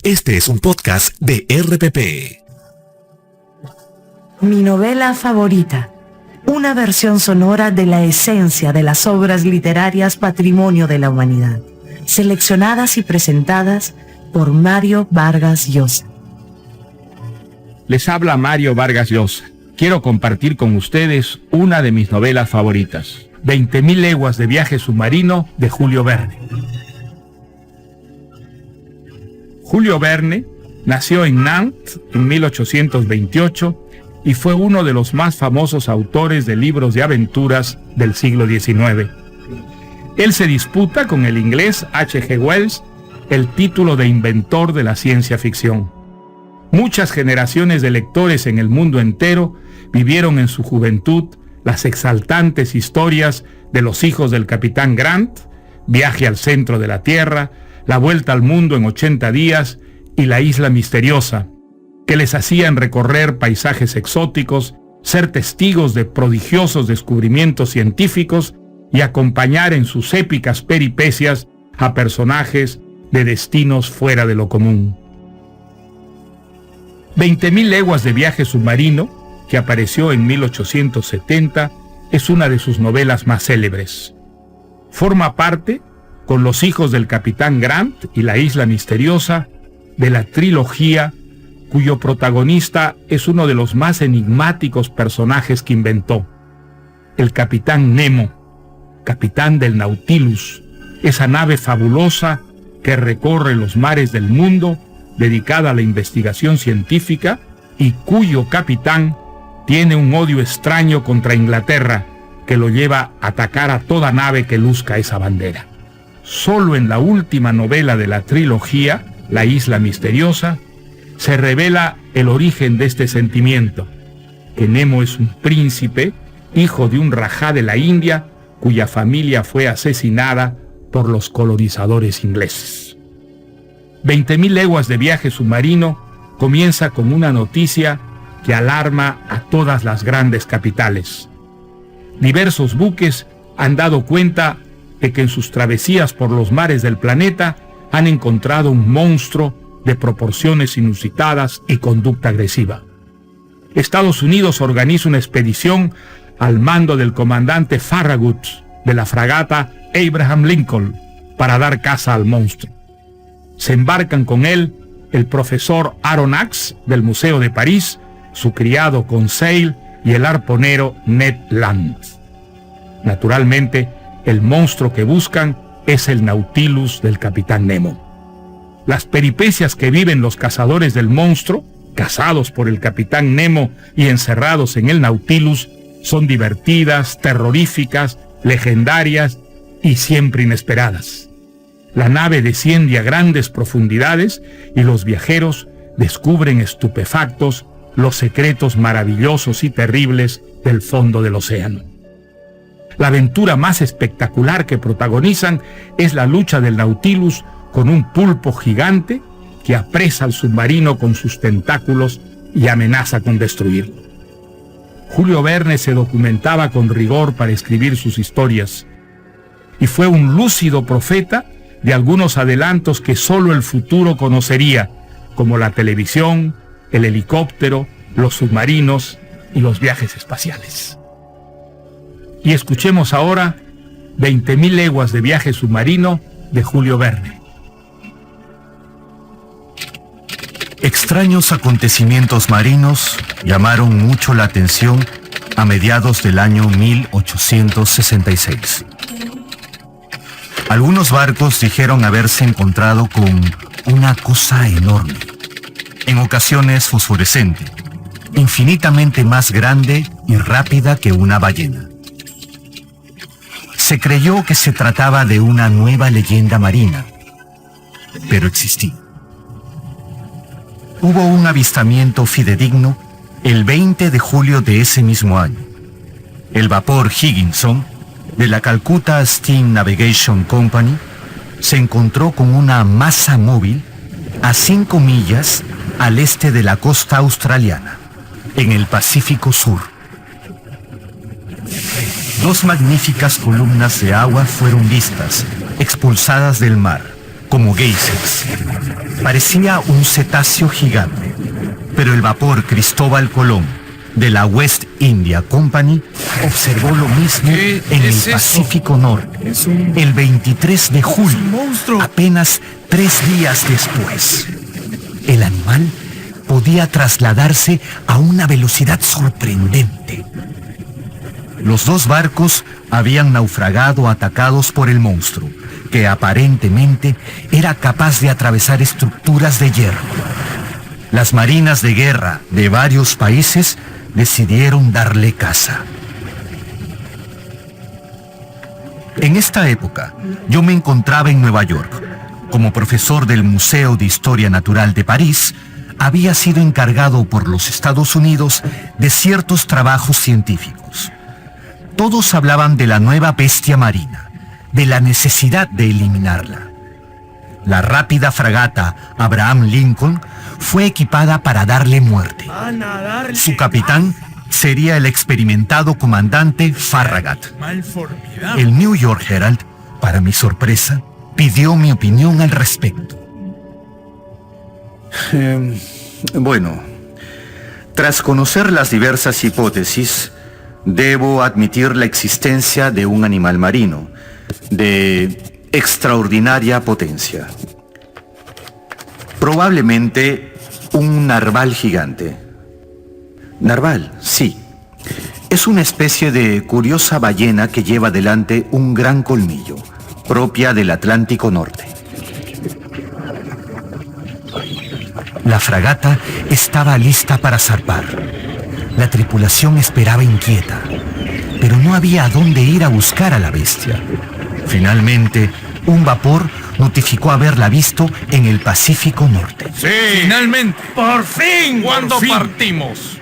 Este es un podcast de RPP. Mi novela favorita. Una versión sonora de la esencia de las obras literarias patrimonio de la humanidad. Seleccionadas y presentadas por Mario Vargas Llosa. Les habla Mario Vargas Llosa. Quiero compartir con ustedes una de mis novelas favoritas. 20.000 leguas de viaje submarino de Julio Verne. Julio Verne nació en Nantes en 1828 y fue uno de los más famosos autores de libros de aventuras del siglo XIX. Él se disputa con el inglés H.G. Wells el título de inventor de la ciencia ficción. Muchas generaciones de lectores en el mundo entero vivieron en su juventud las exaltantes historias de los hijos del Capitán Grant, Viaje al centro de la Tierra, La vuelta al mundo en 80 días y La isla misteriosa, que les hacían recorrer paisajes exóticos, ser testigos de prodigiosos descubrimientos científicos y acompañar en sus épicas peripecias a personajes de destinos fuera de lo común. 20.000 leguas de viaje submarino, que apareció en 1870, es una de sus novelas más célebres. Forma parte, con Los hijos del Capitán Grant y La isla misteriosa, de la trilogía cuyo protagonista es uno de los más enigmáticos personajes que inventó, el Capitán Nemo, capitán del Nautilus, esa nave fabulosa que recorre los mares del mundo, dedicada a la investigación científica y cuyo capitán tiene un odio extraño contra Inglaterra que lo lleva a atacar a toda nave que luzca esa bandera. Solo en la última novela de la trilogía, La isla misteriosa, se revela el origen de este sentimiento, que Nemo es un príncipe, hijo de un rajá de la India, cuya familia fue asesinada por los colonizadores ingleses. 20.000 leguas de viaje submarino comienza con una noticia que alarma a todas las grandes capitales. Diversos buques han dado cuenta de que en sus travesías por los mares del planeta han encontrado un monstruo de proporciones inusitadas y conducta agresiva. Estados Unidos organiza una expedición al mando del comandante Farragut de la fragata Abraham Lincoln para dar caza al monstruo. Se embarcan con él el profesor Aronnax del Museo de París, su criado Conseil y el arponero Ned Land. Naturalmente, el monstruo que buscan es el Nautilus del Capitán Nemo. Las peripecias que viven los cazadores del monstruo, cazados por el Capitán Nemo y encerrados en el Nautilus, son divertidas, terroríficas, legendarias y siempre inesperadas. La nave desciende a grandes profundidades y los viajeros descubren estupefactos los secretos maravillosos y terribles del fondo del océano. La aventura más espectacular que protagonizan es la lucha del Nautilus con un pulpo gigante que apresa al submarino con sus tentáculos y amenaza con destruirlo. Julio Verne se documentaba con rigor para escribir sus historias y fue un lúcido profeta de algunos adelantos que solo el futuro conocería, como la televisión, el helicóptero, los submarinos y los viajes espaciales. Y escuchemos ahora 20.000 leguas de viaje submarino de Julio Verne. Extraños acontecimientos marinos llamaron mucho la atención a mediados del año 1866. Algunos barcos dijeron haberse encontrado con una cosa enorme, en ocasiones fosforescente, infinitamente más grande y rápida que una ballena. Se creyó que se trataba de una nueva leyenda marina, pero existía. Hubo un avistamiento fidedigno el 20 de julio de ese mismo año. El vapor Higginson de la Calcutta Steam Navigation Company se encontró con una masa móvil a 5 millas al este de la costa australiana, en el Pacífico Sur. 2 magníficas columnas de agua fueron vistas, expulsadas del mar, como geysers, parecía un cetáceo gigante, pero el vapor Cristóbal Colón de la West India Company observó lo mismo en el Pacífico Norte el 23 de julio, apenas 3 días después. El animal podía trasladarse a una velocidad sorprendente. Los 2 barcos habían naufragado atacados por el monstruo, que aparentemente era capaz de atravesar estructuras de hierro. Las marinas de guerra de varios países decidieron darle caza. En esta época, yo me encontraba en Nueva York. Como profesor del Museo de Historia Natural de París, había sido encargado por los Estados Unidos de ciertos trabajos científicos. Todos hablaban de la nueva bestia marina, de la necesidad de eliminarla. La rápida fragata Abraham Lincoln fue equipada para darle muerte. Su capitán sería el experimentado comandante Farragut. El New York Herald, para mi sorpresa, pidió mi opinión al respecto. Bueno, tras conocer las diversas hipótesis, debo admitir la existencia de un animal marino de extraordinaria potencia. Probablemente un narval gigante. Narval, sí. Es una especie de curiosa ballena que lleva delante un gran colmillo, propia del Atlántico Norte. La fragata estaba lista para zarpar. La tripulación esperaba inquieta, pero no había a dónde ir a buscar a la bestia. Finalmente, un vapor notificó haberla visto en el Pacífico Norte. Sí, finalmente. Por fin. ¿Cuándo partimos?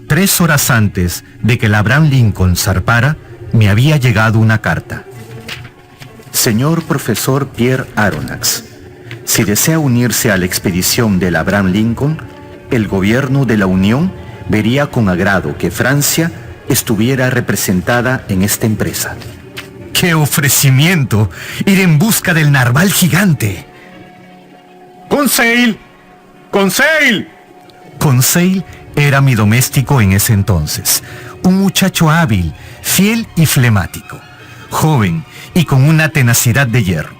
3 horas antes de que el Abraham Lincoln zarpara, me había llegado una carta. Señor profesor Pierre Aronnax, si desea unirse a la expedición del Abraham Lincoln, el gobierno de la Unión vería con agrado que Francia estuviera representada en esta empresa. ¡Qué ofrecimiento! Ir en busca del narval gigante. ¡Conseil! ¡Conseil! Conseil era mi doméstico en ese entonces. Un muchacho hábil, fiel y flemático. Joven y con una tenacidad de hierro.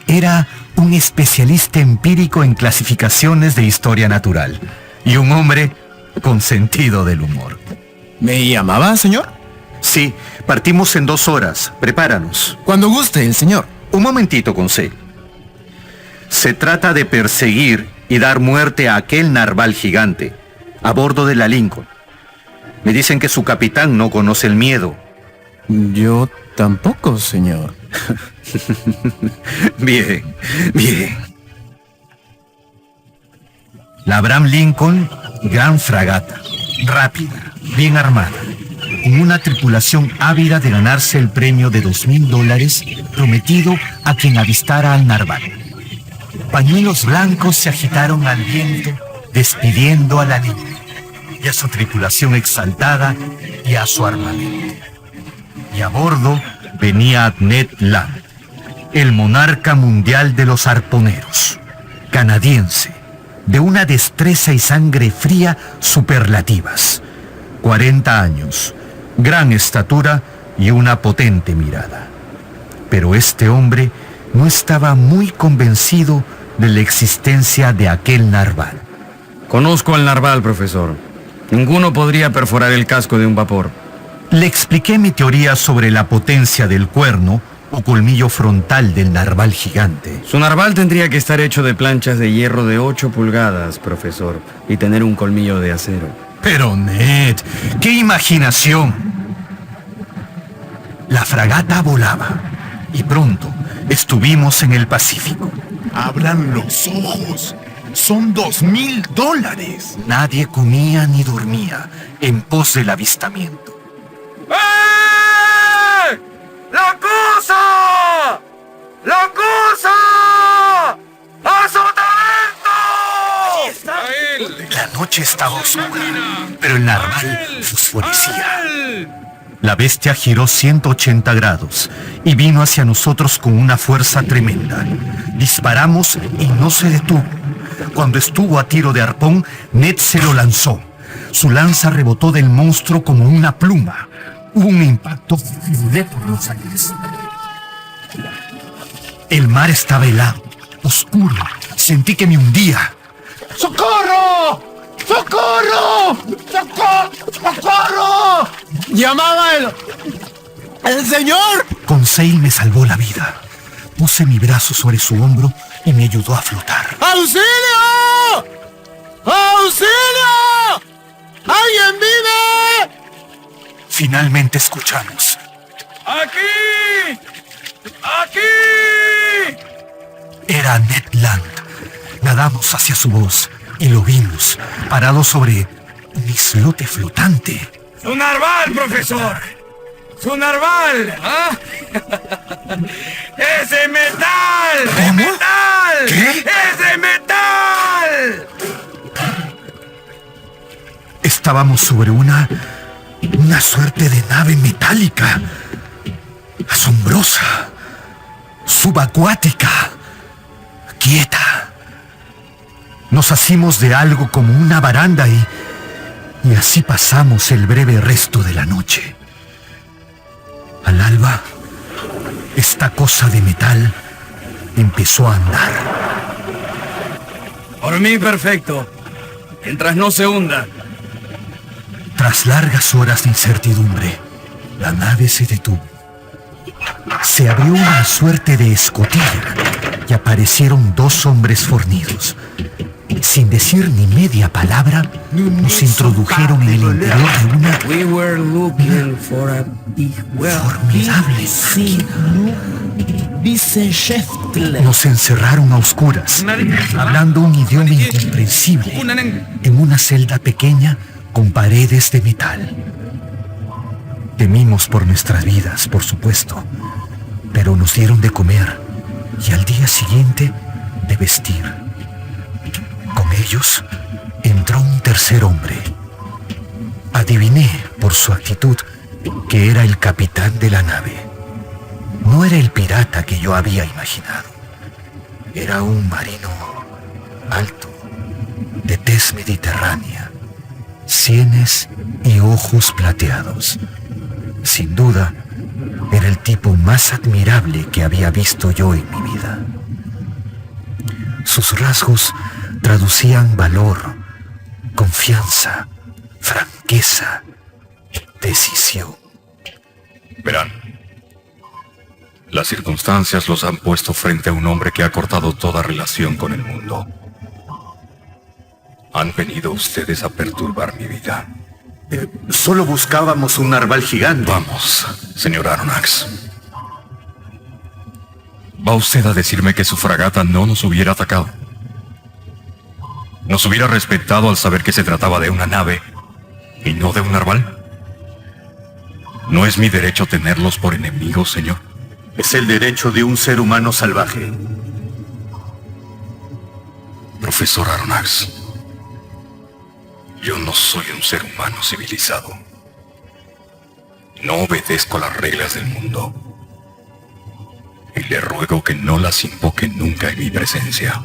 Era un especialista empírico en clasificaciones de historia natural. Y un hombre con sentido del humor. ¿Me llamaba, señor? Sí, partimos en 2 horas. Prepáranos. Cuando guste, el señor. Un momentito, Conseil. Se trata de perseguir y dar muerte a aquel narval gigante a bordo de la Lincoln. Me dicen que su capitán no conoce el miedo. Yo tampoco, señor. Bien, bien. La Abraham Lincoln, gran fragata, rápida, bien armada, con una tripulación ávida de ganarse el premio de $2,000 prometido a quien avistara al narval. Pañuelos blancos se agitaron al viento, despidiendo a la Lincoln y a su tripulación exaltada y a su armamento. Y a bordo venía Ned Land, el monarca mundial de los arponeros, canadiense, de una destreza y sangre fría superlativas. 40 años, gran estatura y una potente mirada. Pero este hombre no estaba muy convencido de la existencia de aquel narval. Conozco al narval, profesor. Ninguno podría perforar el casco de un vapor. Le expliqué mi teoría sobre la potencia del cuerno o colmillo frontal del narval gigante. Su narval tendría que estar hecho de planchas de hierro de 8 pulgadas, profesor, y tener un colmillo de acero. Pero Ned, ¡qué imaginación! La fragata volaba y pronto estuvimos en el Pacífico. Abran los ojos. Son $2,000. Nadie comía ni dormía en pos del avistamiento. ¡Eh! ¡La cosa! ¡La cosa! ¡A su talento! La noche estaba oscura, pero el narval fosforecía. La bestia giró 180 grados y vino hacia nosotros con una fuerza tremenda. Disparamos y no se detuvo. Cuando estuvo a tiro de arpón, Ned se lo lanzó. Su lanza rebotó del monstruo como una pluma. Hubo un impacto y volé por los aires. El mar estaba helado, oscuro. Sentí que me hundía. ¡Socorro! ¡Socorro! ¡Socorro! ¡Llamaba el señor! Conseil me salvó la vida. Puse mi brazo sobre su hombro y me ayudó a flotar. ¡Auxilio! ¡Auxilio! ¡Alguien vive! Finalmente escuchamos. ¡Aquí! ¡Aquí! Era Ned Land. Nadamos hacia su voz y lo vimos, parado sobre un islote flotante. ¡Su narval, profesor! ¡Su narval! ¿Ah? ¡Ese metal! ¿Cómo? ¡Metal! ¿Qué? ¡Ese metal! Estábamos sobre una suerte de nave metálica, asombrosa, subacuática, quieta. Nos hacimos de algo como una baranda y así pasamos el breve resto de la noche. Al alba, esta cosa de metal empezó a andar. Por mí, perfecto. Mientras no se hunda. Tras largas horas de incertidumbre, la nave se detuvo. Se abrió una suerte de escotilla y aparecieron dos hombres fornidos. Sin decir ni media palabra, nos introdujeron en el interior de una We were looking for a big well. formidable máquina. Nos encerraron a oscuras, hablando un idioma incomprensible, en una celda pequeña con paredes de metal. Temimos por nuestras vidas, por supuesto, pero nos dieron de comer y al día siguiente de vestir. Con ellos entró un tercer hombre. Adiviné por su actitud que era el capitán de la nave. No era el pirata que yo había imaginado. Era un marino alto, de tez mediterránea, sienes y ojos plateados. Sin duda, era el tipo más admirable que había visto yo en mi vida. Sus rasgos traducían valor, confianza, franqueza, decisión. Verán, las circunstancias los han puesto frente a un hombre que ha cortado toda relación con el mundo. Han venido ustedes a perturbar mi vida. Solo buscábamos un narval gigante. Vamos, señor Aronnax. ¿Va usted a decirme que su fragata no nos hubiera atacado? ¿Nos hubiera respetado al saber que se trataba de una nave y no de un narval? ¿No es mi derecho tenerlos por enemigos, señor? Es el derecho de un ser humano salvaje. Profesor Aronnax, yo no soy un ser humano civilizado. No obedezco las reglas del mundo. Y le ruego que no las invoque nunca en mi presencia.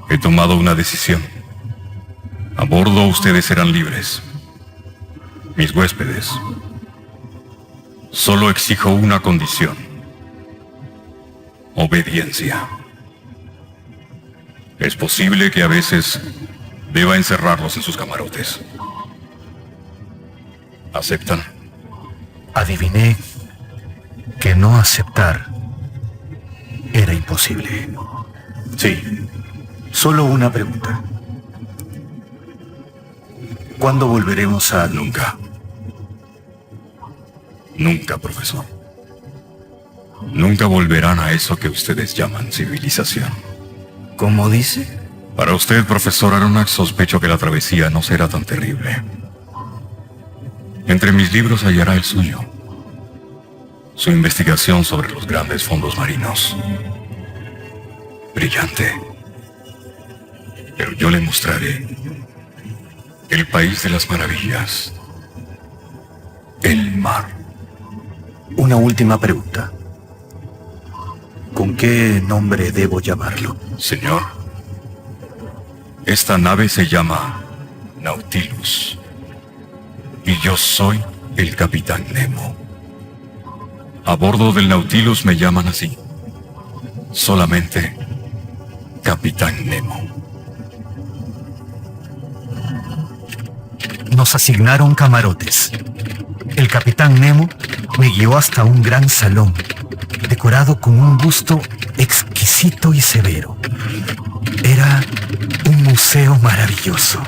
He tomado una decisión. A bordo ustedes serán libres. Mis huéspedes. Solo exijo una condición. Obediencia. Es posible que a veces deba encerrarlos en sus camarotes. ¿Aceptan? Adiviné que no aceptar era imposible. Sí. Solo una pregunta. ¿Cuándo volveremos a...? Nunca. Nunca, profesor. Nunca volverán a eso que ustedes llaman civilización. ¿Cómo dice? Para usted, profesor Aronnax, sospecho que la travesía no será tan terrible. Entre mis libros hallará el suyo. Su investigación sobre los grandes fondos marinos. Brillante. Pero yo le mostraré el país de las maravillas, mar. Una última pregunta. ¿Con qué nombre debo llamarlo? Señor, esta nave se llama Nautilus. Y yo soy el Capitán Nemo. A bordo del Nautilus me llaman así. Solamente Capitán Nemo. Nos asignaron camarotes. El capitán Nemo me guió hasta un gran salón, decorado con un busto exquisito y severo. Era un museo maravilloso,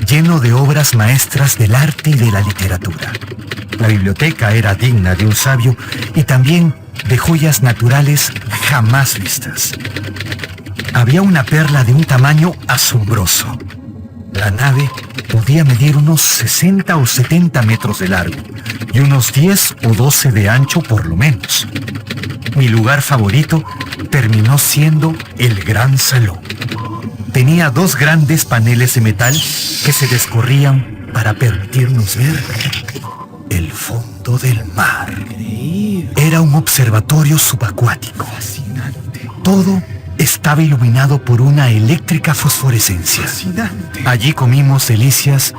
lleno de obras maestras del arte y de la literatura. La biblioteca era digna de un sabio y también de joyas naturales jamás vistas. Había una perla de un tamaño asombroso. La nave podía medir unos 60 o 70 metros de largo y unos 10 o 12 de ancho por lo menos. Mi lugar favorito terminó siendo el gran salón. Tenía 2 grandes paneles de metal que se descorrían para permitirnos ver el fondo del mar. Era un observatorio subacuático. Todo estaba iluminado por una eléctrica fosforescencia. Allí comimos delicias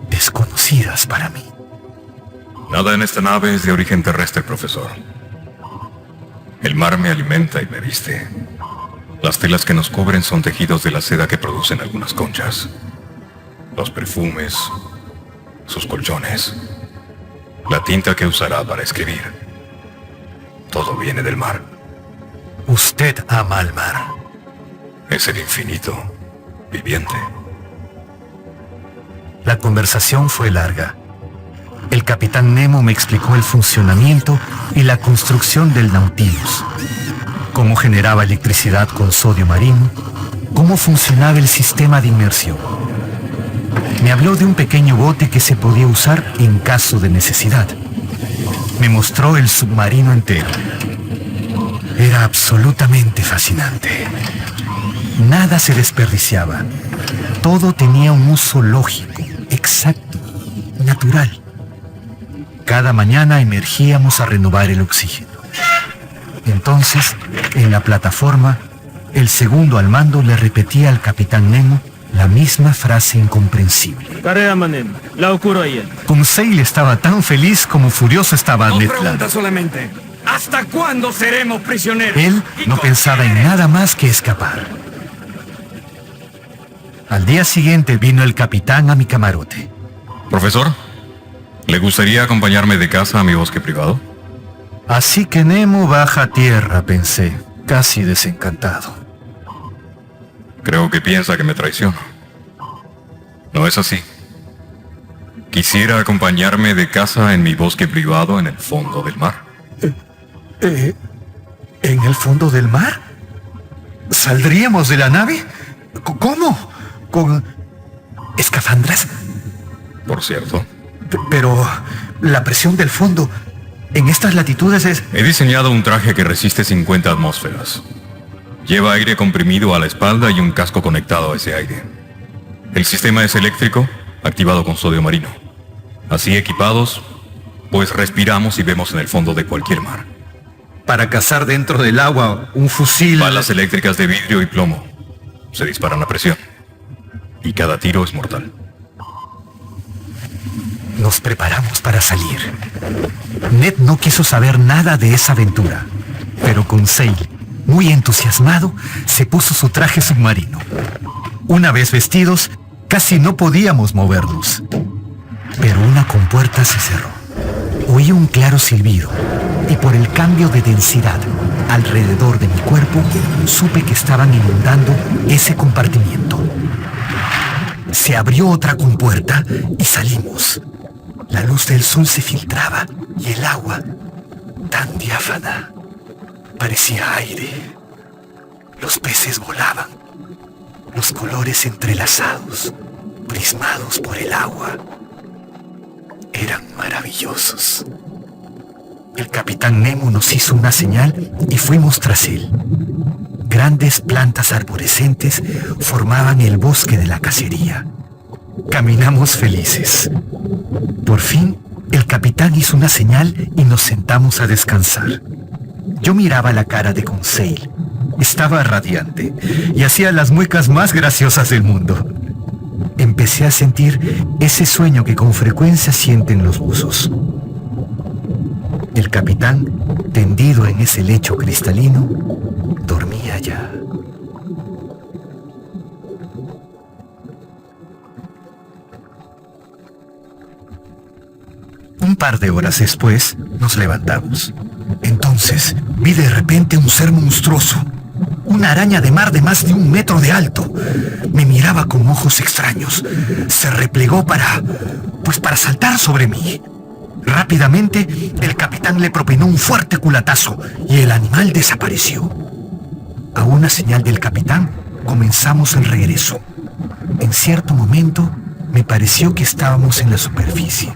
desconocidas para mí. Nada en esta nave es de origen terrestre, profesor. El mar me alimenta y me viste. Las telas que nos cubren son tejidos de la seda que producen algunas conchas. Los perfumes, sus colchones, la tinta que usará para escribir. Todo viene del mar. Usted ama al mar. Es el infinito, viviente. La conversación fue larga. El capitán Nemo me explicó el funcionamiento y la construcción del Nautilus, cómo generaba electricidad con sodio marino, cómo funcionaba el sistema de inmersión. Me habló de un pequeño bote que se podía usar en caso de necesidad. Me mostró el submarino entero. Era absolutamente fascinante. Nada se desperdiciaba. Todo tenía un uso lógico, exacto, natural. Cada mañana emergíamos a renovar el oxígeno. Entonces, en la plataforma, el segundo al mando le repetía al capitán Nemo la misma frase incomprensible. Conseil estaba tan feliz como furioso estaba Ned Land. solamente. ¿Hasta cuándo seremos prisioneros? Él no pensaba en nada más que escapar. Al día siguiente vino el capitán a mi camarote. Profesor, ¿le gustaría acompañarme de casa a mi bosque privado? Así que Nemo baja a tierra, pensé, casi desencantado. Creo que piensa que me traiciono. No es así. Quisiera acompañarme de casa en mi bosque privado en el fondo del mar. ¿En el fondo del mar? ¿Saldríamos de la nave? ¿Cómo? ¿Con escafandras? Por cierto, Pero la presión del fondo en estas latitudes es... he diseñado un traje que resiste 50 atmósferas. Lleva aire comprimido a la espalda y un casco conectado a ese aire. El sistema es eléctrico, activado con sodio marino. Así equipados, pues respiramos y vemos en el fondo de cualquier mar. Para cazar dentro del agua un fusil... Balas eléctricas de vidrio y plomo. Se disparan a presión. Y cada tiro es mortal. Nos preparamos para salir. Ned no quiso saber nada de esa aventura, pero Conseil, muy entusiasmado, se puso su traje submarino. Una vez vestidos, casi no podíamos movernos. Pero una compuerta se cerró. Oí un claro silbido, y por el cambio de densidad alrededor de mi cuerpo, supe que estaban inundando ese compartimiento. Se abrió otra compuerta y salimos. La luz del sol se filtraba y el agua, tan diáfana, parecía aire. Los peces volaban, los colores entrelazados, prismados por el agua. Eran maravillosos. El capitán Nemo nos hizo una señal y fuimos tras él. Grandes plantas arborescentes formaban el bosque de la cacería. Caminamos felices. Por fin El capitán hizo una señal y nos sentamos a descansar. Yo miraba la cara de Conseil. Estaba radiante y hacía las muecas más graciosas del mundo. Empecé a sentir ese sueño que con frecuencia sienten los buzos. El capitán, tendido en ese lecho cristalino, dormía ya. Un par de horas después, nos levantamos. Entonces, vi de repente un ser monstruoso. Una araña de mar de más de 1 metro de alto. Me miraba con ojos extraños. Se replegó para saltar sobre mí. Rápidamente, el capitán le propinó un fuerte culatazo y el animal desapareció. A una señal del capitán, comenzamos el regreso. En cierto momento, me pareció que estábamos en la superficie,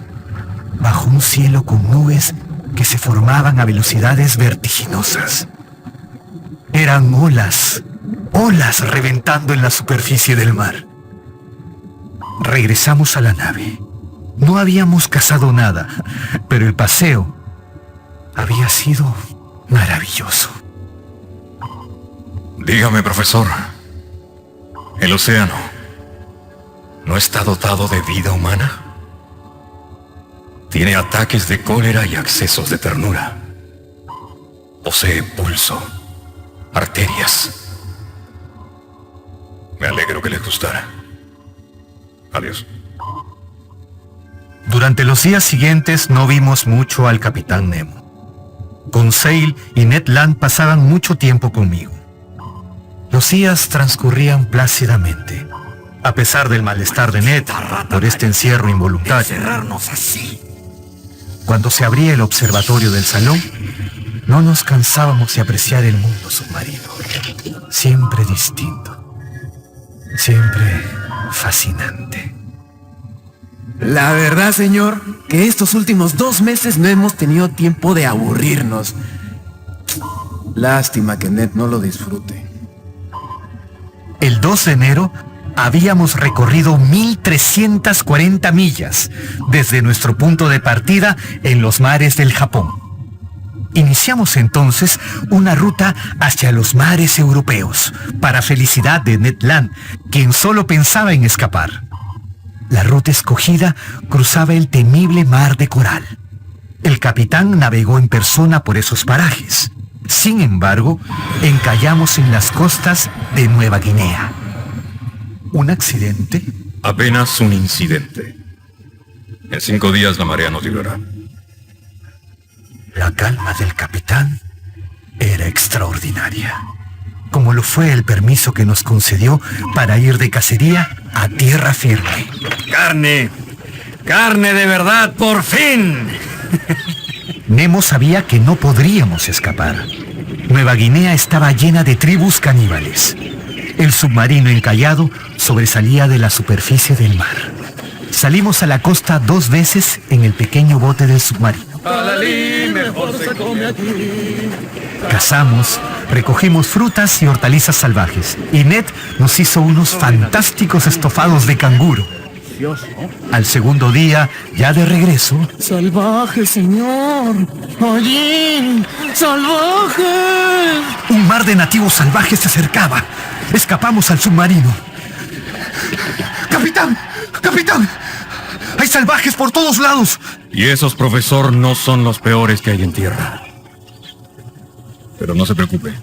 bajo un cielo con nubes que se formaban a velocidades vertiginosas. Eran olas reventando en la superficie del mar. Regresamos a la nave. No habíamos cazado nada, pero el paseo había sido maravilloso. Dígame, profesor, ¿el océano no está dotado de vida humana? Tiene ataques de cólera y accesos de ternura. Posee pulso, arterias. Me alegro que les gustara. Adiós. Durante los días siguientes no vimos mucho al capitán Nemo. Conseil y Ned Land pasaban mucho tiempo conmigo. Los días transcurrían plácidamente, a pesar del malestar de Ned por este encierro involuntario. Cuando se abría el observatorio del salón, no nos cansábamos de apreciar el mundo submarino. Siempre distinto, siempre fascinante. La verdad, señor, que estos últimos 2 meses no hemos tenido tiempo de aburrirnos. Lástima que Ned no lo disfrute. El 2 de enero habíamos recorrido 1.340 millas desde nuestro punto de partida en los mares del Japón. Iniciamos entonces una ruta hacia los mares europeos, para felicidad de Ned Land, quien solo pensaba en escapar. La ruta escogida cruzaba el temible mar de coral. El capitán navegó en persona por esos parajes. Sin embargo, encallamos en las costas de Nueva Guinea. ¿Un accidente? Apenas un incidente. En 5 días la marea nos librará. La calma del capitán era extraordinaria, como lo fue el permiso que nos concedió para ir de cacería a tierra firme. ¡Carne! ¡Carne de verdad, por fin! Nemo sabía que no podríamos escapar. Nueva Guinea estaba llena de tribus caníbales. El submarino encallado sobresalía de la superficie del mar. Salimos a la costa 2 veces en el pequeño bote del submarino. Cazamos, recogimos frutas y hortalizas salvajes, y Ned nos hizo unos fantásticos estofados de canguro. Al segundo día, ya de regreso... ¡Salvaje, señor! ¡Allí! ¡Salvaje! Un mar de nativos salvajes se acercaba. Escapamos al submarino. ¡Capitán! ¡Capitán! ¡Hay salvajes por todos lados! Y esos, profesor, no son los peores que hay en tierra. Pero no se preocupe.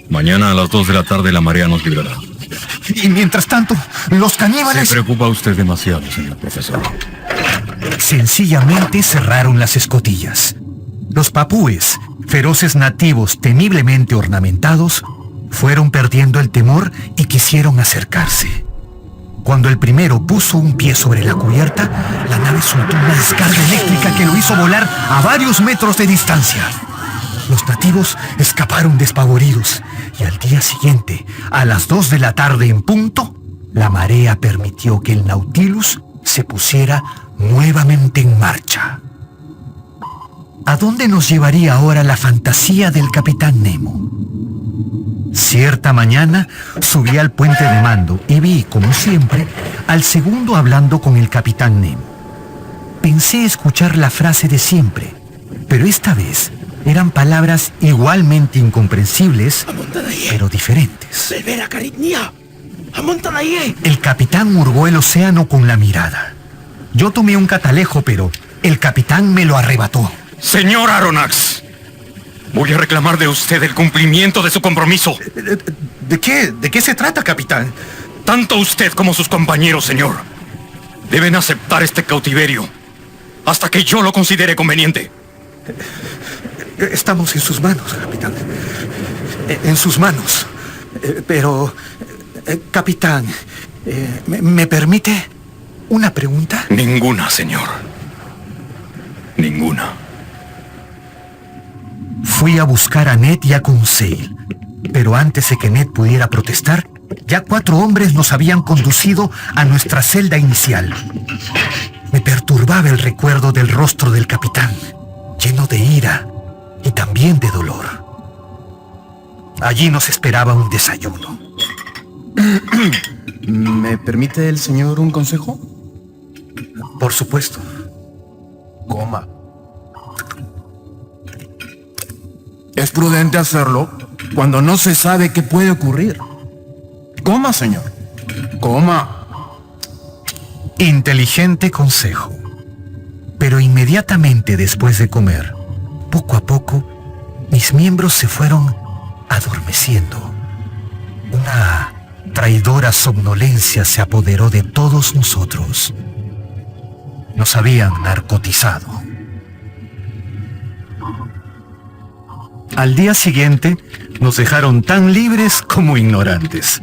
Mañana a las 2 de la tarde la marea nos librará. Y mientras tanto, los caníbales... Se preocupa usted demasiado, señor profesor. Sencillamente cerraron las escotillas. Los papúes, feroces nativos temiblemente ornamentados, fueron perdiendo el temor y quisieron acercarse. Cuando el primero puso un pie sobre la cubierta, la nave soltó una descarga eléctrica que lo hizo volar a varios metros de distancia. Los nativos escaparon despavoridos y al día siguiente, a las 2 de la tarde en punto, la marea permitió que el Nautilus se pusiera nuevamente en marcha. ¿A dónde nos llevaría ahora la fantasía del capitán Nemo? Cierta mañana subí al puente de mando y vi, como siempre, al segundo hablando con el capitán Nemo. Pensé escuchar la frase de siempre, pero esta vez eran palabras igualmente incomprensibles, pero diferentes. El capitán hurgó el océano con la mirada. Yo tomé un catalejo, pero el capitán me lo arrebató. Señor Aronnax, voy a reclamar de usted el cumplimiento de su compromiso. ¿De qué se trata, capitán? Tanto usted como sus compañeros, señor, deben aceptar este cautiverio hasta que yo lo considere conveniente. Estamos en sus manos, capitán. En sus manos. Pero, capitán, ¿me permite una pregunta? Ninguna, señor. Ninguna. Fui a buscar a Ned y a Conseil, pero antes de que Ned pudiera protestar, ya 4 hombres nos habían conducido a nuestra celda inicial. Me perturbaba el recuerdo del rostro del capitán, lleno de ira y también de dolor. Allí nos esperaba un desayuno. ¿Me permite el señor un consejo? Por supuesto. Coma. Es prudente hacerlo cuando no se sabe qué puede ocurrir. Coma, señor. Coma. Inteligente consejo. Pero inmediatamente después de comer, poco a poco, mis miembros se fueron adormeciendo. Una traidora somnolencia se apoderó de todos nosotros. Nos habían narcotizado. Al día siguiente, nos dejaron tan libres como ignorantes.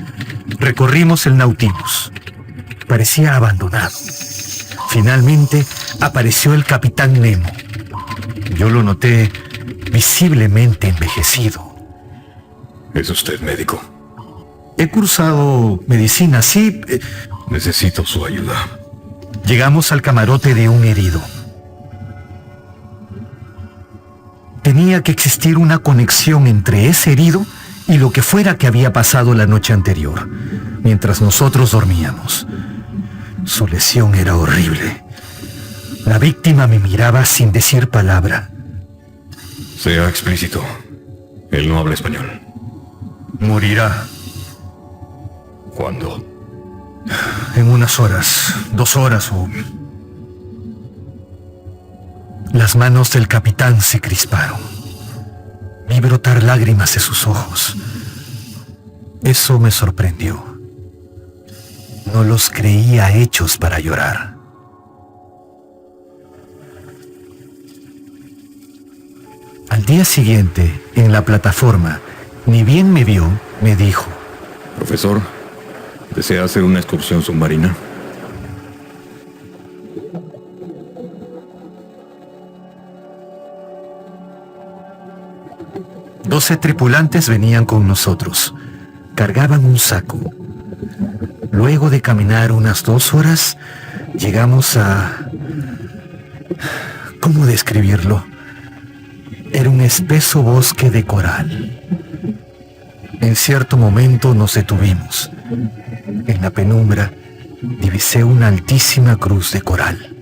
Recorrimos el Nautilus. Parecía abandonado. Finalmente, apareció el capitán Nemo. Yo lo noté visiblemente envejecido. ¿Es usted médico? He cursado medicina, sí. Necesito su ayuda. Llegamos al camarote de un herido. Tenía que existir una conexión entre ese herido y lo que fuera que había pasado la noche anterior, mientras nosotros dormíamos. Su lesión era horrible. La víctima me miraba sin decir palabra. Sea explícito. Él no habla español. Morirá ¿Cuándo? en unas horas, 2 horas o... Las manos del capitán se crisparon. Vi brotar lágrimas de sus ojos. Eso me sorprendió. No los creía hechos para llorar. Al día siguiente, en la plataforma, ni bien me vio, me dijo: Profesor, ¿desea hacer una excursión submarina? "12 tripulantes venían con nosotros. Cargaban un saco. Luego de caminar unas 2 horas, llegamos a... ¿Cómo describirlo? Era un espeso bosque de coral. En cierto momento nos detuvimos. En la penumbra divisé una altísima cruz de coral.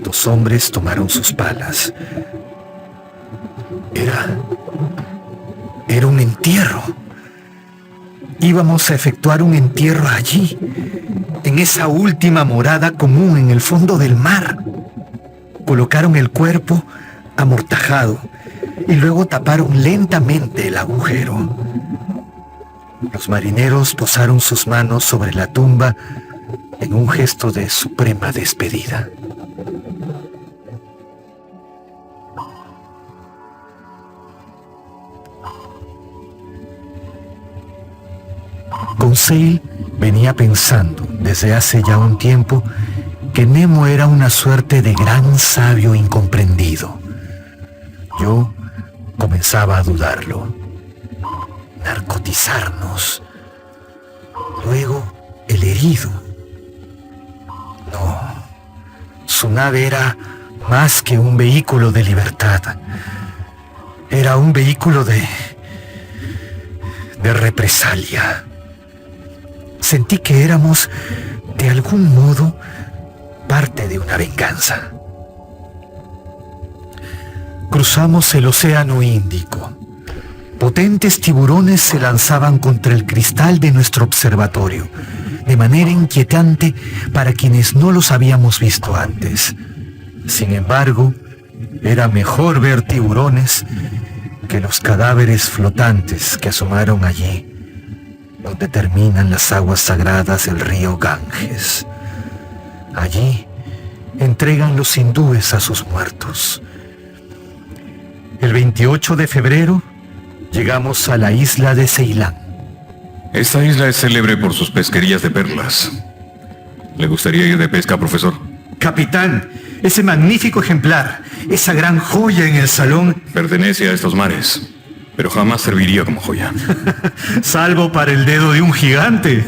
2 hombres tomaron sus palas. Era un entierro. Íbamos a efectuar un entierro allí, en esa última morada común en el fondo del mar. Colocaron el cuerpo amortajado y luego taparon lentamente el agujero. Los marineros posaron sus manos sobre la tumba en un gesto de suprema despedida. Conseil venía pensando desde hace ya un tiempo que Nemo era una suerte de gran sabio incomprendido. Yo comenzaba a dudarlo. Narcotizarnos. Luego el herido. No, su nave era más que un vehículo de libertad. Era un vehículo de represalia. Sentí que éramos, de algún modo, parte de una venganza. Cruzamos el Océano Índico. Potentes tiburones se lanzaban contra el cristal de nuestro observatorio, de manera inquietante para quienes no los habíamos visto antes. Sin embargo, era mejor ver tiburones que los cadáveres flotantes que asomaron allí, donde terminan las aguas sagradas del río Ganges. Allí entregan los hindúes a sus muertos. El 28 de febrero llegamos a la isla de Ceilán. Esta isla es célebre por sus pesquerías de perlas. ¿Le gustaría ir de pesca, profesor? Capitán, ese magnífico ejemplar, esa gran joya en el salón... Pertenece a estos mares, pero jamás serviría como joya. Salvo para el dedo de un gigante.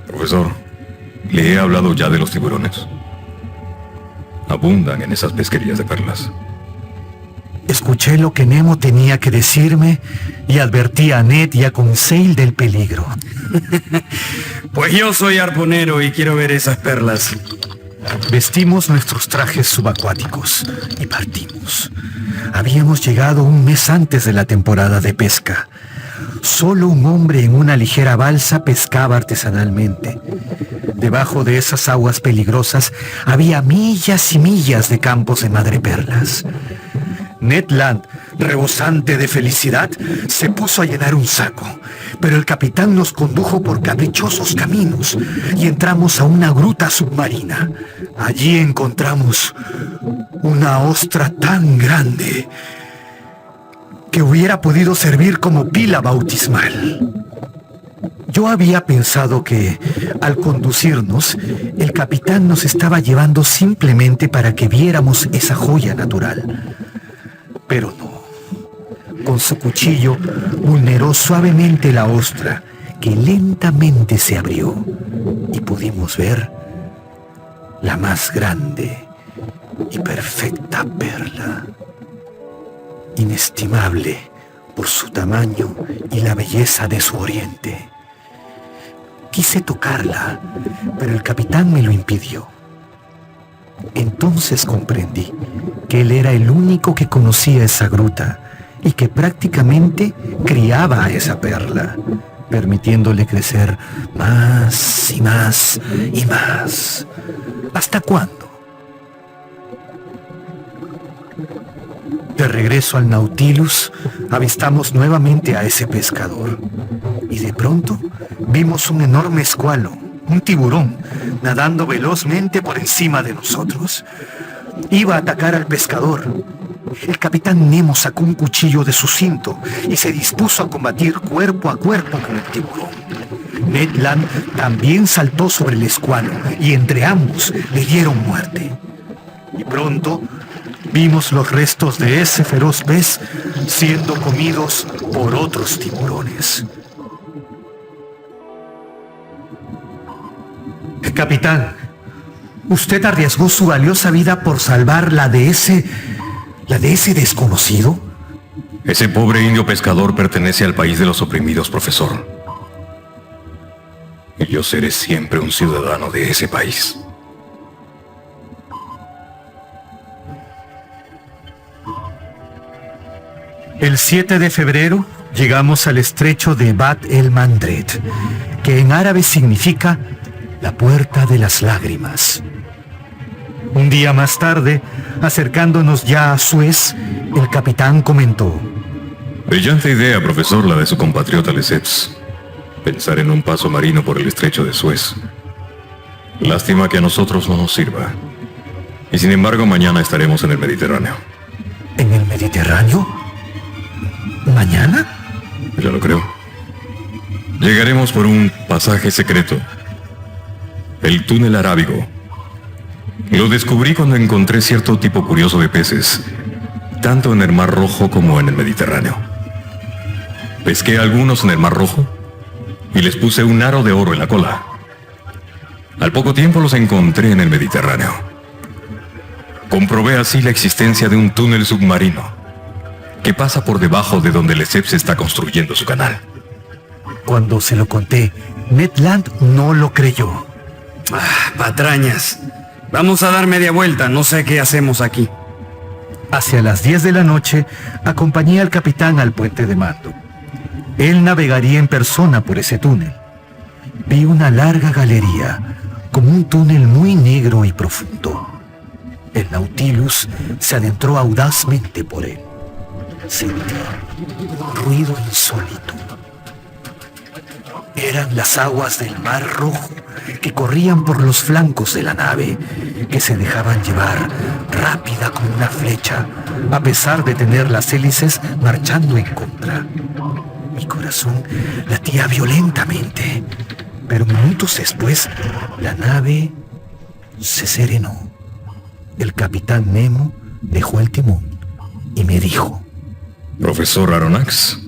Profesor, ¿le he hablado ya de los tiburones? Abundan en esas pesquerías de perlas. Escuché lo que Nemo tenía que decirme y advertí a Ned y a Conseil del peligro. Pues yo soy arponero y quiero ver esas perlas. Vestimos nuestros trajes subacuáticos y partimos. Habíamos llegado un mes antes de la temporada de pesca. Solo un hombre en una ligera balsa pescaba artesanalmente. Debajo de esas aguas peligrosas había millas y millas de campos de madreperlas. Ned Land, rebosante de felicidad, se puso a llenar un saco, pero el capitán nos condujo por caprichosos caminos y entramos a una gruta submarina. Allí encontramos una ostra tan grande que hubiera podido servir como pila bautismal. Yo había pensado que, al conducirnos, el capitán nos estaba llevando simplemente para que viéramos esa joya natural. Pero no. Con su cuchillo vulneró suavemente la ostra, que lentamente se abrió, y pudimos ver la más grande y perfecta perla, inestimable por su tamaño y la belleza de su oriente. Quise tocarla, pero el capitán me lo impidió. Entonces comprendí que él era el único que conocía esa gruta y que prácticamente criaba a esa perla, permitiéndole crecer más y más y más. ¿Hasta cuándo? De regreso al Nautilus, avistamos nuevamente a ese pescador y de pronto vimos un enorme escualo, un tiburón, nadando velozmente por encima de nosotros. Iba a atacar al pescador. El capitán Nemo sacó un cuchillo de su cinto y se dispuso a combatir cuerpo a cuerpo con el tiburón. Ned Land también saltó sobre el escualo y entre ambos le dieron muerte. Y pronto vimos los restos de ese feroz pez siendo comidos por otros tiburones. Capitán, ¿usted arriesgó su valiosa vida por salvar la de ese desconocido? Ese pobre indio pescador pertenece al país de los oprimidos, profesor. Y yo seré siempre un ciudadano de ese país. El 7 de febrero llegamos al estrecho de Bab el-Mandeb, que en árabe significa la puerta de las lágrimas. Un día más tarde, acercándonos ya a Suez, el capitán comentó: Brillante idea, profesor, la de su compatriota Lesseps. Pensar en un paso marino por el estrecho de Suez. Lástima que a nosotros no nos sirva. Y sin embargo, mañana estaremos en el Mediterráneo. ¿En el Mediterráneo? ¿Mañana? Ya lo creo. Llegaremos por un pasaje secreto. El túnel arábigo. Lo descubrí cuando encontré cierto tipo curioso de peces, tanto en el Mar Rojo como en el Mediterráneo. Pesqué algunos en el Mar Rojo y les puse un aro de oro en la cola. Al poco tiempo los encontré en el Mediterráneo. Comprobé así la existencia de un túnel submarino que pasa por debajo de donde Lesseps está construyendo su canal. Cuando se lo conté, Ned Land no lo creyó. Patrañas. Vamos a dar media vuelta, no sé qué hacemos aquí. Hacia las 10 de la noche, acompañé al capitán al puente de mando. Él navegaría en persona por ese túnel. Vi una larga galería, como un túnel muy negro y profundo. El Nautilus se adentró audazmente por él. Sentí un ruido insólito. Eran las aguas del Mar Rojo que corrían por los flancos de la nave, que se dejaban llevar rápida como una flecha, a pesar de tener las hélices marchando en contra. Mi corazón latía violentamente, pero minutos después la nave se serenó. El capitán Nemo dejó el timón y me dijo: Profesor Aronnax.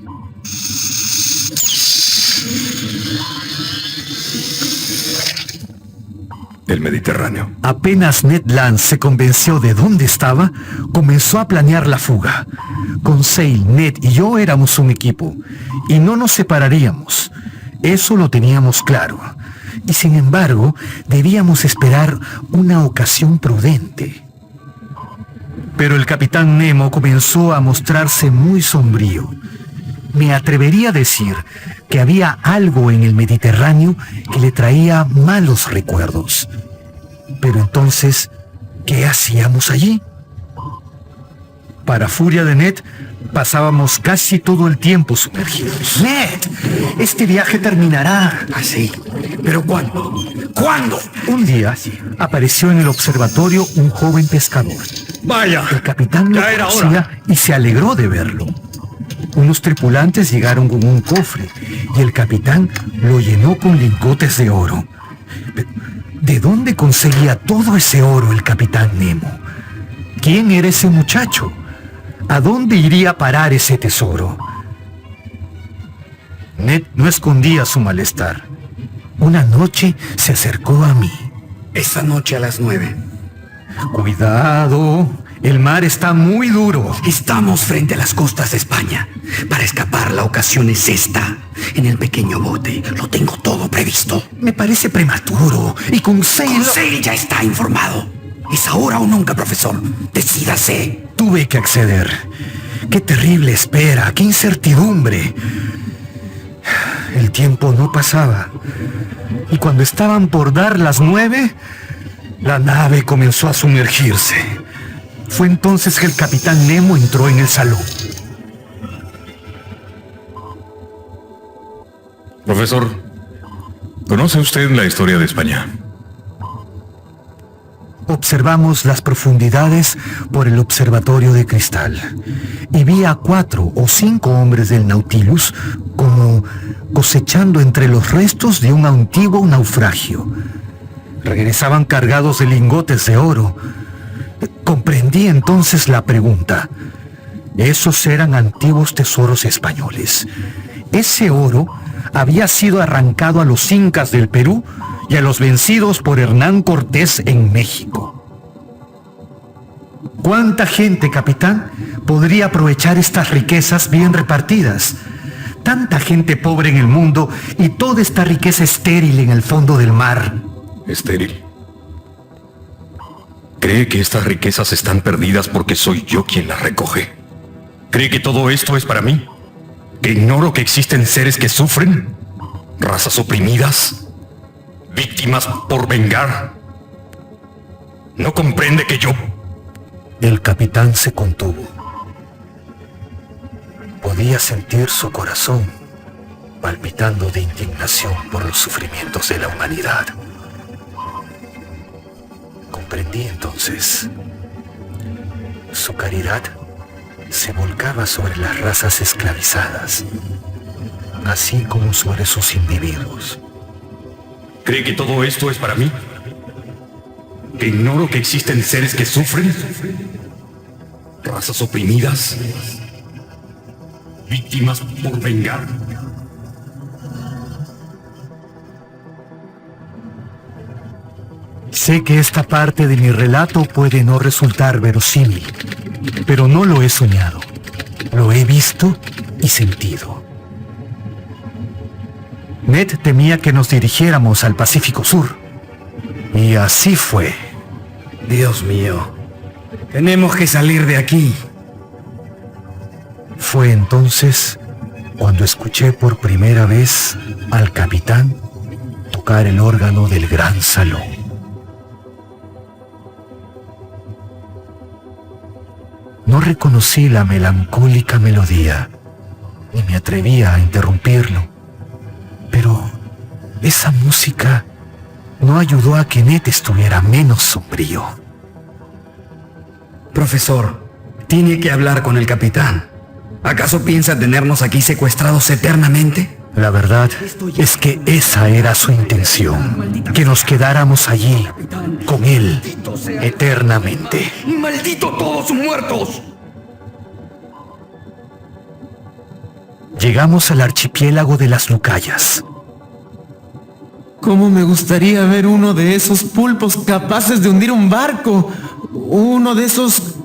El Mediterráneo. Apenas Ned Land se convenció de dónde estaba, comenzó a planear la fuga. Conseil, Ned y yo éramos un equipo, y no nos separaríamos. Eso lo teníamos claro. Y sin embargo, debíamos esperar una ocasión prudente. Pero el capitán Nemo comenzó a mostrarse muy sombrío. Me atrevería a decir que había algo en el Mediterráneo que le traía malos recuerdos. Pero entonces, ¿qué hacíamos allí? Para furia de Ned, pasábamos casi todo el tiempo sumergidos. Ned, este viaje terminará. ¿Así? ¿Pero cuándo? ¿Cuándo? Un día apareció en el observatorio un joven pescador. Vaya. El capitán lo Ya era conocía hora. y se alegró de verlo. Unos tripulantes llegaron con un cofre y el capitán lo llenó con lingotes de oro. ¿De dónde conseguía todo ese oro el capitán Nemo? ¿Quién era ese muchacho? ¿A dónde iría a parar ese tesoro? Ned no escondía su malestar. Una noche se acercó a mí. Esta noche a las 9. Cuidado, el mar está muy duro. Estamos frente a las costas de España. Para escapar la ocasión es esta. En el pequeño bote lo tengo todo previsto. Me parece prematuro y Conseil... Conseil ya está informado. ¿Es ahora o nunca, profesor? Decídase. Tuve que acceder. Qué terrible espera, qué incertidumbre. El tiempo no pasaba. Y cuando estaban por dar las 9, la nave comenzó a sumergirse. Fue entonces que el capitán Nemo entró en el salón. Profesor, ¿conoce usted la historia de España? Observamos las profundidades por el observatorio de cristal y vi a 4 o 5 hombres del Nautilus como cosechando entre los restos de un antiguo naufragio. Regresaban cargados de lingotes de oro. Comprendí entonces la pregunta. Esos eran antiguos tesoros españoles. Ese oro había sido arrancado a los incas del Perú y a los vencidos por Hernán Cortés en México. ¿Cuánta gente, capitán, podría aprovechar estas riquezas bien repartidas? Tanta gente pobre en el mundo y toda esta riqueza estéril en el fondo del mar. Estéril. ¿Cree que estas riquezas están perdidas porque soy yo quien las recoge? ¿Cree que todo esto es para mí? ¿Que ignoro que existen seres que sufren? ¿Razas oprimidas? ¿Víctimas por vengar? ¿No comprende que yo...? El capitán se contuvo. Podía sentir su corazón palpitando de indignación por los sufrimientos de la humanidad. Comprendí entonces. Su caridad se volcaba sobre las razas esclavizadas, así como sobre sus individuos. ¿Cree que todo esto es para mí? ¿Que ignoro que existen seres que sufren? ¿Razas oprimidas? ¿Víctimas por vengar? Sé que esta parte de mi relato puede no resultar verosímil, pero no lo he soñado. Lo he visto y sentido. Ned temía que nos dirigiéramos al Pacífico Sur. Y así fue. Dios mío. Tenemos que salir de aquí. Fue entonces cuando escuché por primera vez al capitán tocar el órgano del gran salón. No reconocí la melancólica melodía, ni me atrevía a interrumpirlo. Pero esa música no ayudó a que Ned estuviera menos sombrío. Profesor, tiene que hablar con el capitán. ¿Acaso piensa tenernos aquí secuestrados eternamente? La verdad es que esa era su intención, que nos quedáramos allí, con él, eternamente. ¡Maldito todos sus muertos! Llegamos al archipiélago de las Lucayas. ¿Cómo me gustaría ver uno de esos pulpos capaces de hundir un barco? Uno de esos...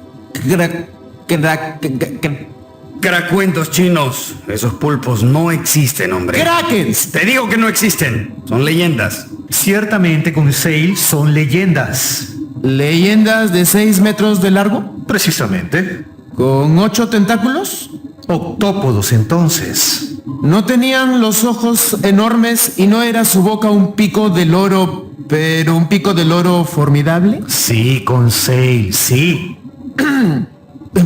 Caracuentos chinos. Esos pulpos no existen, hombre. ¡Krakens! Te digo que no existen. Son leyendas. Ciertamente, Conseil, son leyendas. ¿Leyendas de 6 metros de largo? Precisamente. ¿Con 8 tentáculos? Octópodos, entonces. ¿No tenían los ojos enormes y no era su boca un pico de loro, pero un pico de loro formidable? Sí, Conseil, sí.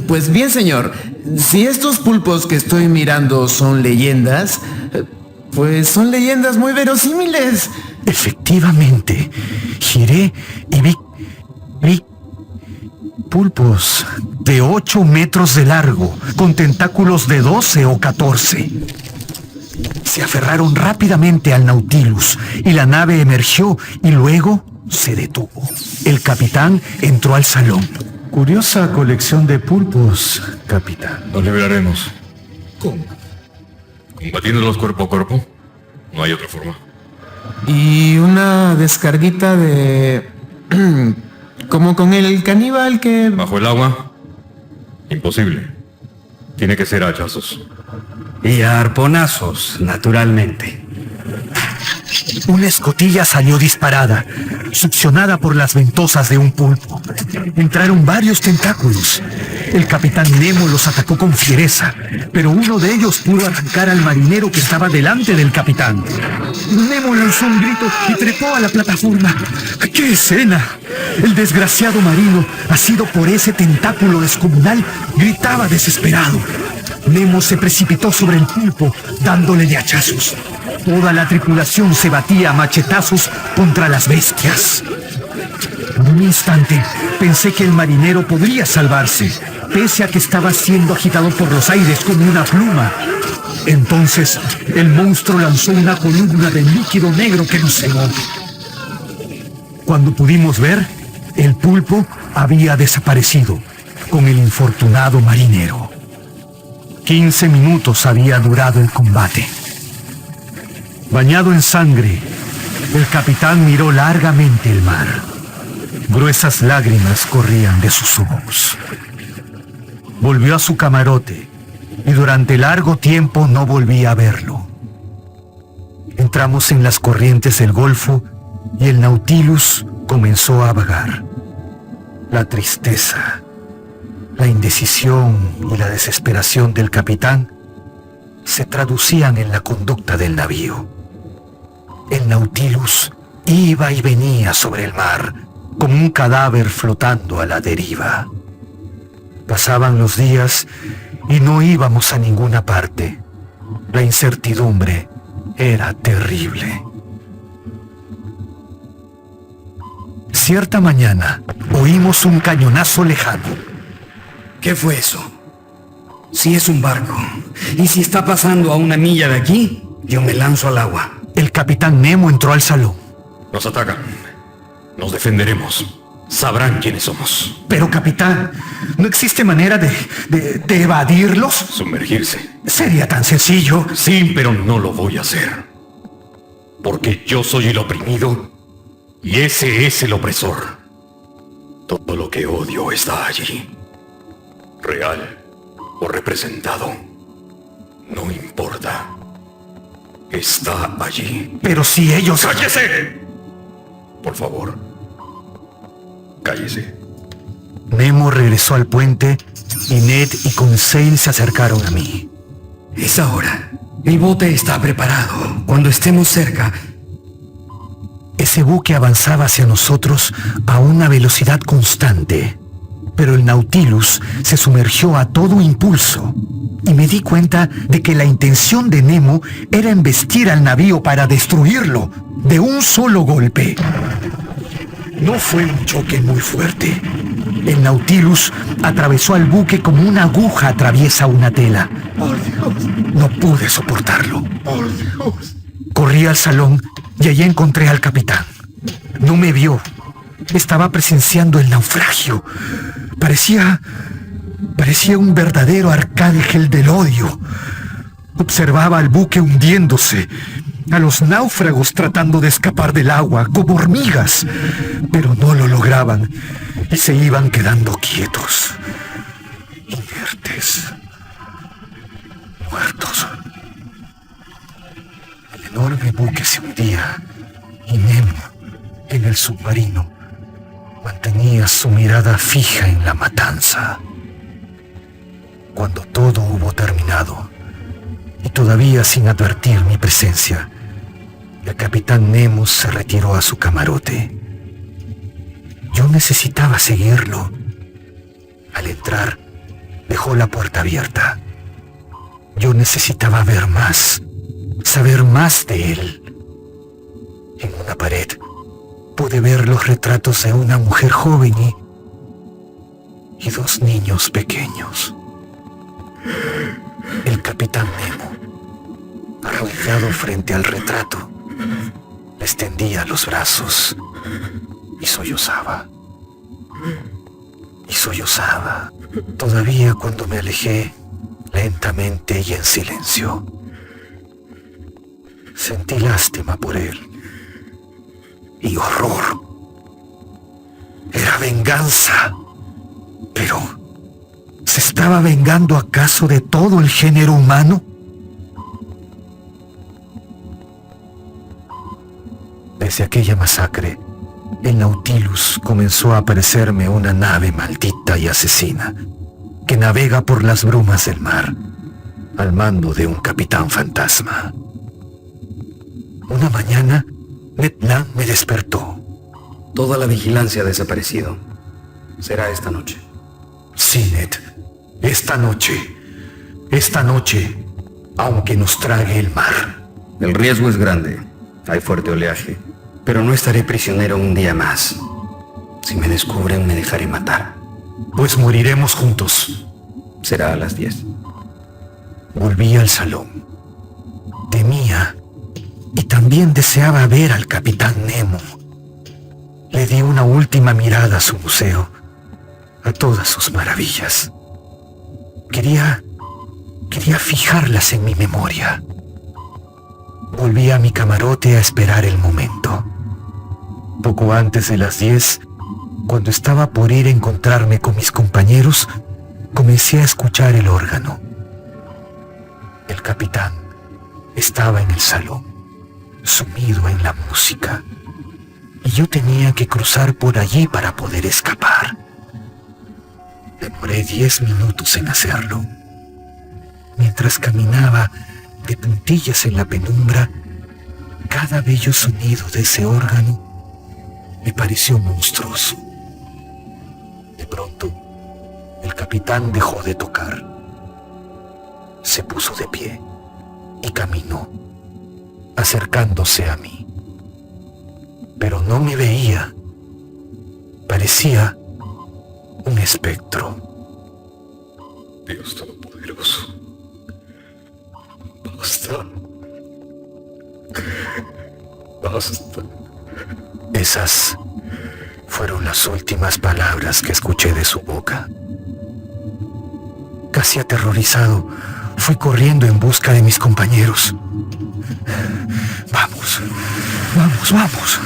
Pues bien, señor, si estos pulpos que estoy mirando son leyendas, pues son leyendas muy verosímiles. Efectivamente, giré y vi pulpos de 8 metros de largo, con tentáculos de 12 o 14. Se aferraron rápidamente al Nautilus y la nave emergió y luego se detuvo. El capitán entró al salón. Curiosa colección de pulpos, capitán. Nos liberaremos. ¿Cómo? ¿Combatiéndolos cuerpo a cuerpo? No hay otra forma. Y una descarguita de... como con el caníbal que... ¿Bajo el agua? Imposible. Tiene que ser a hachazos. Y a arponazos, naturalmente. Una escotilla salió disparada, succionada por las ventosas de un pulpo. Entraron varios tentáculos. El capitán Nemo los atacó con fiereza, pero uno de ellos pudo arrancar al marinero que estaba delante del capitán. Nemo lanzó un grito y trepó a la plataforma. ¡Qué escena! El desgraciado marino, asido por ese tentáculo descomunal, gritaba desesperado. Nemo se precipitó sobre el pulpo, dándole de hachazos. Toda la tripulación se batía a machetazos contra las bestias. Por un instante pensé que el marinero podría salvarse, pese a que estaba siendo agitado por los aires como una pluma. Entonces, el monstruo lanzó una columna de líquido negro que nos cegó. Cuando pudimos ver, el pulpo había desaparecido con el infortunado marinero. 15 minutos había durado el combate. Bañado en sangre, el capitán miró largamente el mar. Gruesas lágrimas corrían de sus ojos. Volvió a su camarote y durante largo tiempo no volví a verlo. Entramos en las corrientes del Golfo y el Nautilus comenzó a vagar. La tristeza, la indecisión y la desesperación del capitán se traducían en la conducta del navío. El Nautilus iba y venía sobre el mar, como un cadáver flotando a la deriva. Pasaban los días y no íbamos a ninguna parte. La incertidumbre era terrible. Cierta mañana oímos un cañonazo lejano. ¿Qué fue eso? Si es un barco, y si está pasando a una milla de aquí, yo me lanzo al agua. El capitán Nemo entró al salón. Nos atacan. Nos defenderemos. Sabrán quiénes somos. Pero capitán, ¿no existe manera de evadirlos? Sumergirse. Sería tan sencillo. Sí, pero no lo voy a hacer. Porque yo soy el oprimido y ese es el opresor. Todo lo que odio está allí. Real o representado. No importa. Está allí. Pero si ellos... ¡Cállese! Por favor. Cállese. Nemo regresó al puente y Ned y Conseil se acercaron a mí. Es ahora. El bote está preparado. Cuando estemos cerca... Ese buque avanzaba hacia nosotros a una velocidad constante, pero el Nautilus se sumergió a todo impulso y me di cuenta de que la intención de Nemo era embestir al navío para destruirlo de un solo golpe. No fue un choque muy fuerte. El Nautilus atravesó al buque como una aguja atraviesa una tela. ¡Por Dios! No pude soportarlo. ¡Por Dios! Corrí al salón y allí encontré al capitán. No me vio. Estaba presenciando el naufragio. Parecía un verdadero arcángel del odio. Observaba al buque hundiéndose, a los náufragos tratando de escapar del agua como hormigas, pero no lo lograban y se iban quedando quietos, inertes, muertos. El enorme buque se hundía y Nemo, en el submarino, mantenía su mirada fija en la matanza. Cuando todo hubo terminado, y todavía sin advertir mi presencia, el capitán Nemo se retiró a su camarote. Yo necesitaba seguirlo. Al entrar, dejó la puerta abierta. Yo necesitaba ver más, saber más de él. En una pared pude ver los retratos de una mujer joven y dos niños pequeños. El capitán Nemo, arrodillado frente al retrato, le extendía los brazos y sollozaba. Y sollozaba, todavía cuando me alejé lentamente y en silencio. Sentí lástima por él y horror. Era venganza, pero ¿se estaba vengando acaso de todo el género humano? Desde aquella masacre, el Nautilus comenzó a parecerme una nave maldita y asesina que navega por las brumas del mar al mando de un capitán fantasma. Una mañana, Ned Land me despertó. Toda la vigilancia ha desaparecido. Será esta noche. Sí, Ned. Esta noche, aunque nos trague el mar. El riesgo es grande. Hay fuerte oleaje. Pero no estaré prisionero un día más. Si me descubren, me dejaré matar. Pues moriremos juntos. Será a las 10. Volví al salón. Temía y también deseaba ver al capitán Nemo. Le di una última mirada a su museo, a todas sus maravillas. Quería fijarlas en mi memoria. Volví a mi camarote a esperar el momento. Poco antes de las 10, cuando estaba por ir a encontrarme con mis compañeros, comencé a escuchar el órgano. El capitán estaba en el salón, sumido en la música, y yo tenía que cruzar por allí para poder escapar. Demoré 10 minutos en hacerlo. Mientras caminaba de puntillas en la penumbra, cada bello sonido de ese órgano me pareció monstruoso. De pronto, el capitán dejó de tocar. Se puso de pie y caminó, acercándose a mí. Pero no me veía. Parecía un espectro. Dios Todopoderoso. Basta. Basta. Esas fueron las últimas palabras que escuché de su boca. Casi aterrorizado, fui corriendo en busca de mis compañeros. Vamos, vamos, vamos.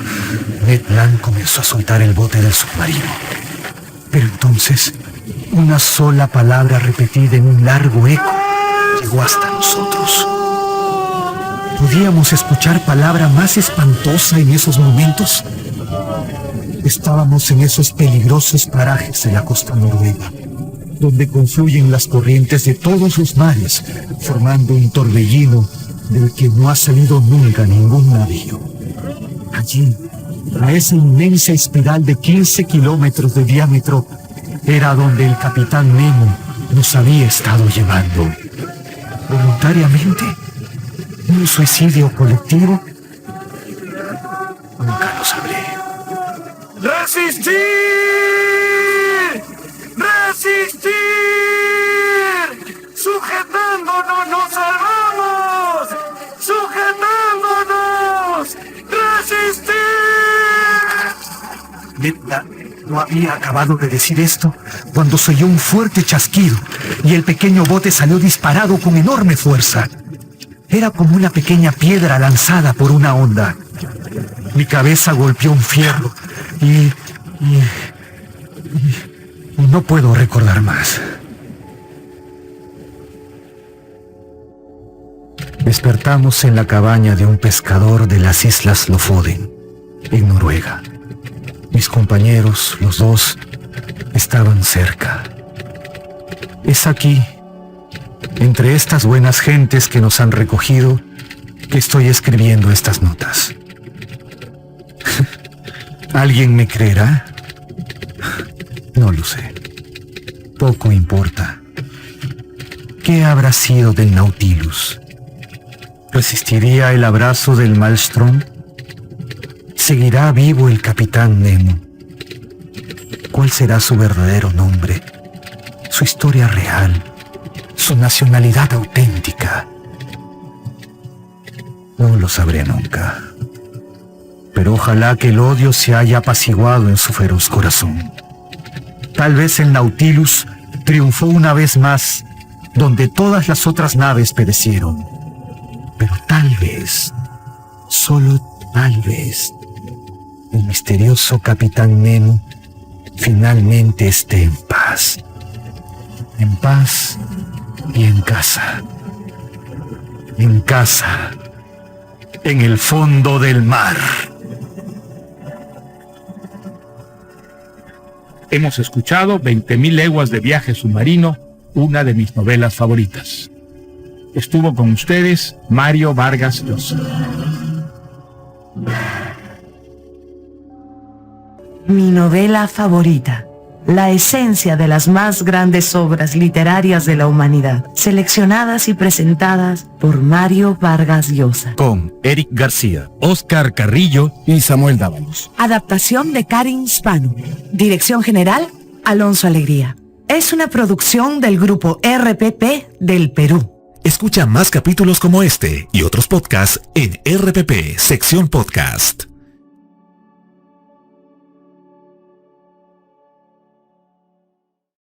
Ned Land comenzó a soltar el bote del submarino. Pero entonces, una sola palabra repetida en un largo eco llegó hasta nosotros. ¿Podíamos escuchar palabra más espantosa en esos momentos? Estábamos en esos peligrosos parajes de la costa noruega, donde confluyen las corrientes de todos los mares, formando un torbellino del que no ha salido nunca ningún navío. Allí, a esa inmensa espiral de 15 kilómetros de diámetro, era donde el capitán Nemo nos había estado llevando. ¿Voluntariamente? ¿Un suicidio colectivo? Nunca lo sabré. ¡Resistir! ¡Resistir! ¡Sujetándonos nos salvamos! ¡Sujetándonos! ¡Resistir! Neta, no había acabado de decir esto cuando se oyó un fuerte chasquido y el pequeño bote salió disparado con enorme fuerza. Era como una pequeña piedra lanzada por una onda. Mi cabeza golpeó un fierro y no puedo recordar más. Despertamos en la cabaña de un pescador de las Islas Lofoden, en Noruega. Mis compañeros, los dos, estaban cerca. Es aquí, entre estas buenas gentes que nos han recogido, que estoy escribiendo estas notas. ¿Alguien me creerá? No lo sé. Poco importa. ¿Qué habrá sido del Nautilus? ¿Resistiría el abrazo del Maelstrom? ¿Seguirá vivo el capitán Nemo? ¿Cuál será su verdadero nombre? ¿Su historia real? ¿Su nacionalidad auténtica? No lo sabré nunca. Pero ojalá que el odio se haya apaciguado en su feroz corazón. Tal vez el Nautilus triunfó una vez más, donde todas las otras naves perecieron. Pero tal vez, solo tal vez, el misterioso capitán Nemo finalmente esté en paz. En paz y en casa. En casa. En el fondo del mar. Hemos escuchado 20.000 leguas de viaje submarino, una de mis novelas favoritas. Estuvo con ustedes Mario Vargas Llosa. Mi novela favorita. La esencia de las más grandes obras literarias de la humanidad, seleccionadas y presentadas por Mario Vargas Llosa. Con Eric García, Oscar Carrillo y Samuel Dávalos. Adaptación de Karin Spanu. Dirección general, Alonso Alegría. Es una producción del grupo RPP del Perú. Escucha más capítulos como este y otros podcasts en RPP, sección podcast.